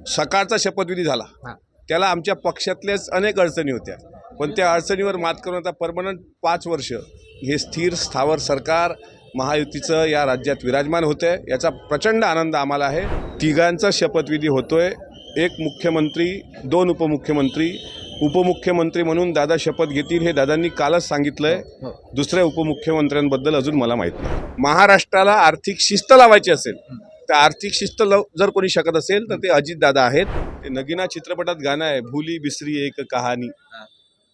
सकाळचा शपथविधी झाला त्याला आमच्या पक्षातल्याच अनेक अडचणी होत्या, पण त्या अडचणीवर मात करून आता परमनंट 5 वर्ष हे स्थिर स्थावर सरकार महायुतीचं या राज्यात विराजमान होते। याचा प्रचंड आनंद आम्हाला आहे। तिघांचा शपथविधी होतोय, एक मुख्यमंत्री, 2 उपमुख्यमंत्री। उपमुख्यमंत्री म्हणून दादा शपथ घेतील हे दादांनी कालच सांगितलंय। दुसऱ्या उपमुख्यमंत्र्यांबद्दल अजून मला माहित नाही। महाराष्ट्राला आर्थिक शिस्त लावायची असेल तर आर्थिक शिस्त जर कोणी शकत असेल तर ते अजितदादा आहेत। ते नगीना चित्रपटात गाणं आहे, भुली बिसरी एक कहाणी,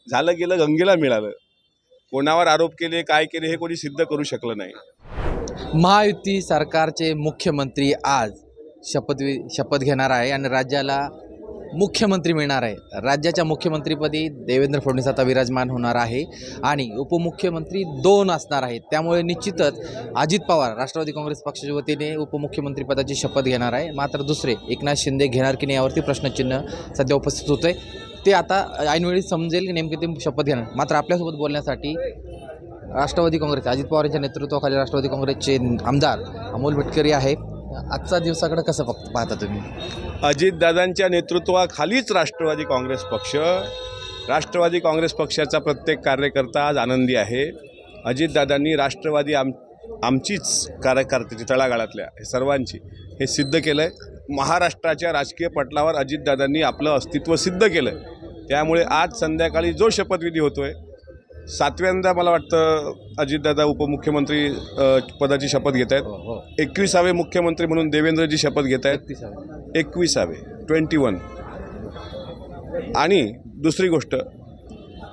झालं गेलं गंगेला मिळालं। कोणावर आरोप केले, काय केले हे कोणी सिद्ध करू शकलं नाही। महायुती सरकारचे मुख्यमंत्री आज शपथ घेणार आहे आणि राज्याला मुख्यमंत्री मिळणार आहे। राज्याच्या मुख्यमंत्रीपदी देवेंद्र फडणवीस आता विराजमान होणार आहे आणि उपमुख्यमंत्री 2 असणार आहेत। त्यामुळे निश्चितच अजित पवार राष्ट्रवादी काँग्रेस पक्षाच्या वतीने उपमुख्यमंत्रीपदाची शपथ घेणार आहे। मात्र दुसरे एकनाथ शिंदे घेणार की नाही यावरती प्रश्नचिन्ह सध्या उपस्थित होते। ते आता ऐनवेळी समजेल की नेमके ते शपथ घेणार। मात्र आपल्यासोबत बोलण्यासाठी राष्ट्रवादी काँग्रेस अजित पवार यांच्या नेतृत्वाखाली राष्ट्रवादी काँग्रेसचे आमदार अमोल भटकरी आहे। आजचा दिवसाकडे कसं पाहता तुम्ही? अजितदादांच्या नेतृत्वाखालीच राष्ट्रवादी काँग्रेस पक्ष, राष्ट्रवादी काँग्रेस पक्षाचा प्रत्येक कार्यकर्ता आज आनंदी आहे। अजितदादांनी राष्ट्रवादी आमचीच कार्यकर्त्याची तळागाळातल्या हे सर्वांची हे सिद्ध केलं आहे। महाराष्ट्राच्या राजकीय पटलावर अजितदादांनी आपलं अस्तित्व सिद्ध केलं आहे। त्यामुळे आज संध्याकाळी जो शपथविधी होतो आहे, 7व्यांदा मला वाटतं अजितदादा उपमुख्यमंत्री पदाची शपथ घेत आहेत। 21वे मुख्यमंत्री म्हणून देवेंद्रजी शपथ घेत आहेत, 21वे 21। आणि दुसरी गोष्ट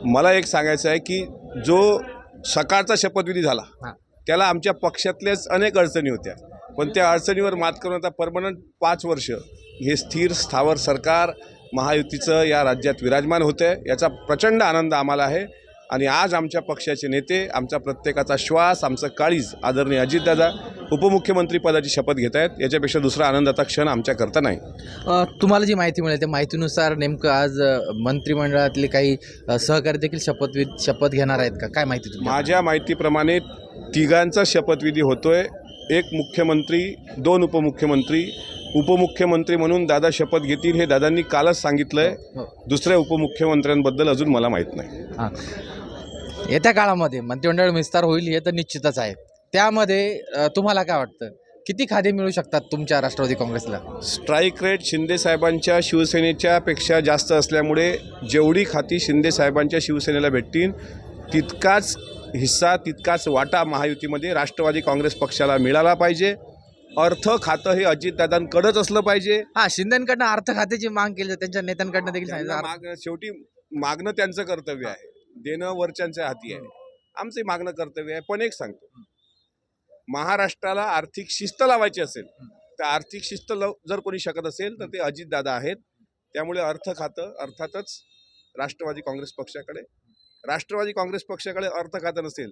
मला एक सांगायचं आहे की जो सकाळचा शपथविधी झाला त्याला आमच्या पक्षातल्याच अनेक अडचणी होत्या, पण त्या अडचणीवर मात करून आता परमनंट 5 वर्ष हे स्थिर स्थावर सरकार महायुतीचं या राज्यात विराजमान होते। याचा प्रचंड आनंद आम्हाला आहे। आणि आज आमच्या पक्षाचे नेते, आमचा प्रत्येकाचा श्वास, आमचं काळीज आदरणीय अजितदादा उपमुख्यमंत्री पदाची शपथ घेत आहेत। याच्यापेक्षा दुसरा आनंदाचा क्षण आमच्याकरता नाही। तुम्हाला जी माहिती मिळाली त्या माहितीनुसार नेमकं आज मंत्रिमंडळातले काही सहकारी देखील शपथ घेणार आहेत का? काय माहिती तुम्ही? माझ्या माहितीप्रमाणे तिघांचा शपथविधी होतोय, एक मुख्यमंत्री, 2 उपमुख्यमंत्री। उपमुख्यमंत्री म्हणून दादा शपथ घेतील हे दादांनी कालच सांगितलंय। दुसऱ्या उपमुख्यमंत्र्यांबद्दल अजून मला माहीत नाही। येत्या काळामध्ये मंत्रिमंडळ विस्तार होईल हे तर निश्चितच आहे। त्यामध्ये तुम्हाला काय वाटतं, किती खाते मिळू शकतात तुमच्या राष्ट्रवादी काँग्रेसला? स्ट्राईक रेट शिंदे साहेबांच्या शिवसेनेच्या पेक्षा जास्त असल्यामुळे जेवढी खाती शिंदे साहेबांच्या शिवसेनेला भेटतील तितकाच हिस्सा, तितकाच वाटा महायुतीमध्ये राष्ट्रवादी काँग्रेस पक्षाला मिळाला पाहिजे। अर्थ खातं हे अजितदादांकडंच असलं पाहिजे। शिंदेकडनं अर्थ खात्याची माग केली, त्यांच्या नेत्यांकडनं देखील सांगितलं। शेवटी मागणं त्यांचं कर्तव्य आहे, देणं वरच्यांच्या हाती आहे। आमचे मागणं कर्तव्य आहे। पण एक सांगतो, महाराष्ट्राला आर्थिक शिस्त लावायची असेल तर आर्थिक शिस्त जर कोणी शकत असेल तर ते अजितदादा आहेत। त्यामुळे अर्थ खातं अर्थातच राष्ट्रवादी काँग्रेस पक्षाकडे, राष्ट्रवादी काँग्रेस पक्षाकडे अर्थ खातं नसेल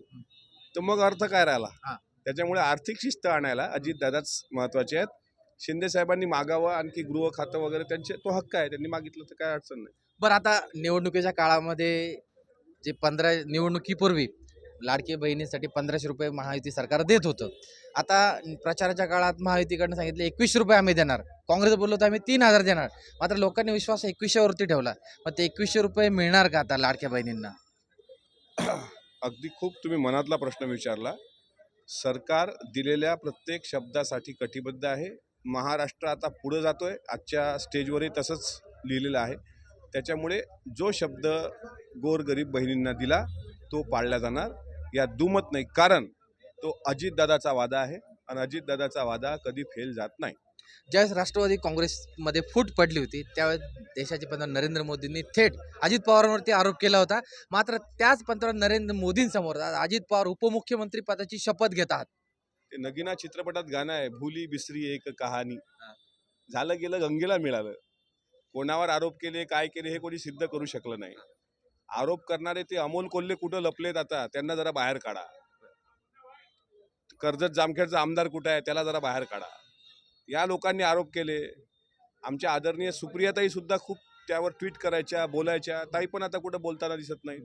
तर मग अर्थ काय राहिला। त्याच्यामुळे आर्थिक शिस्त आणायला अजितदादाच महत्त्वाचे आहेत। शिंदे साहेबांनी मागावं आणखी गृह खातं वगैरे, त्यांचे तो हक्क आहे, त्यांनी मागितलं तर काय अडचण नाही। बरं, आता निवडणुकीच्या काळामध्ये जे 15 निवडणुकीपूर्वी लाडकी बहिणीसाठी 1500 रुपये महायुती सरकार देत होतं। आता प्रचाराच्या काळात महायुतीकडनं सांगितलं 21 रुपये आम्ही देणार, काँग्रेस बोललो तर आम्ही 3000 देणार। मात्र लोकांनी विश्वास 2100वरती ठेवला। मग ते 2100 रुपये मिळणार का आता लाडक्या बहिणींना? अगदी खूप तुम्ही मनातला प्रश्न विचारला। सरकार दिलेल्या प्रत्येक शब्दासाठी कटिबद्ध आहे। महाराष्ट्र आता पुढे जातोय, आजच्या स्टेजवरही तसंच लिहिलेलं आहे। त्याच्यामुळे जो शब्द गोरगरीब बहिणींना दिला तो पाळला जाणार, यात दुमत नाही। कारण तो अजितदादाचा वादा आहे आणि अजितदादाचा वादा कधी फेल जात नाही। ज्यावेळेस राष्ट्रवादी काँग्रेसमध्ये फूट पडली होती त्यावेळेस देशाचे पंतप्रधान नरेंद्र मोदींनी थेट अजित पवारांवरती आरोप केला होता। मात्र त्याच पंतप्रधान नरेंद्र मोदींसमोर अजित पवार उपमुख्यमंत्री पदाची शपथ घेतात। ते नगीना चित्रपटात गाणं आहे, भुली बिसरी एक कहाणी, झालं गेलं गंगेला मिळालं। कोणावर आरोप केले, काय केले हे कोणी सिद्ध करू शकलं नाही। आरोप करणारे ते अमोल कोल्हे कुठं लपलेत, आता त्यांना जरा बाहेर काढा। कर्जत जामखेडचा आमदार कुठं आहे, त्याला जरा बाहेर काढा। या लोकांनी आरोप केले। आमच्या आदरणीय सुप्रियाताई सुद्धा खूप त्यावर ट्विट करायच्या, बोलायच्या, ताई पण आता कुठं बोलताना दिसत नाही।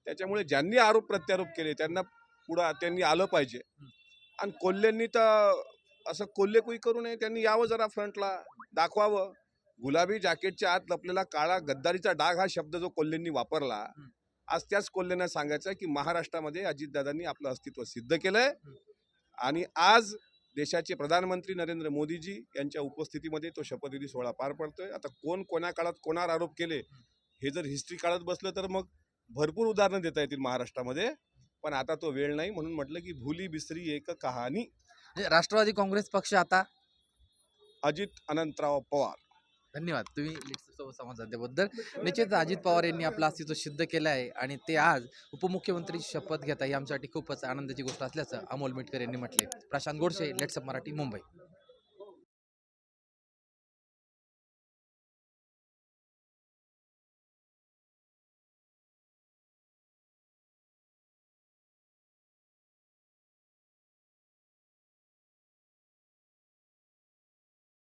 त्याच्यामुळे ज्यांनी आरोप प्रत्यारोप केले त्यांनी आलं पाहिजे। आणि कोल्हेंनी तर असं कोल्हेकुई करू नये, त्यांनी यावं जरा फ्रंटला, दाखवावं गुलाबी जॅकेटच्या आत लपलेला काळा गद्दारीचा डाग हा शब्द जो कोल्हेंनी वापरला, आज त्याच कोल्हेंना सांगायचं आहे की महाराष्ट्रामध्ये अजितदादांनी आपलं अस्तित्व सिद्ध केलंय आणि आज देशाचे प्रधानमंत्री नरेंद्र मोदीजी यांच्या उपस्थितीमध्ये तो शपथविधी सोहळा पार पडतोय. आता कोण कोण्या काळात कोणावर आरोप केले हे जर हिस्ट्री काढत बसलं तर मग भरपूर उदाहरणं देता येतील महाराष्ट्रामध्ये, पण आता तो वेळ नाही. म्हणून म्हटलं की भुली बिसरी एक कहाणी. म्हणजे राष्ट्रवादी काँग्रेस पक्ष आता अजित अनंतराव पवार. धन्यवाद तुम्ही सोबत संवाद साधल्याबद्दल. निश्चित अजित पवार यांनी आपलं अस्तित्व सिद्ध केलं आहे आणि ते आज उपमुख्यमंत्री शपथ घेत आहे. आमच्यासाठी खूपच आनंदाची गोष्ट असल्याचं अमोल मिटकर यांनी म्हटले. प्रशांत गोडसे, लेट्सअप मराठी, मुंबई.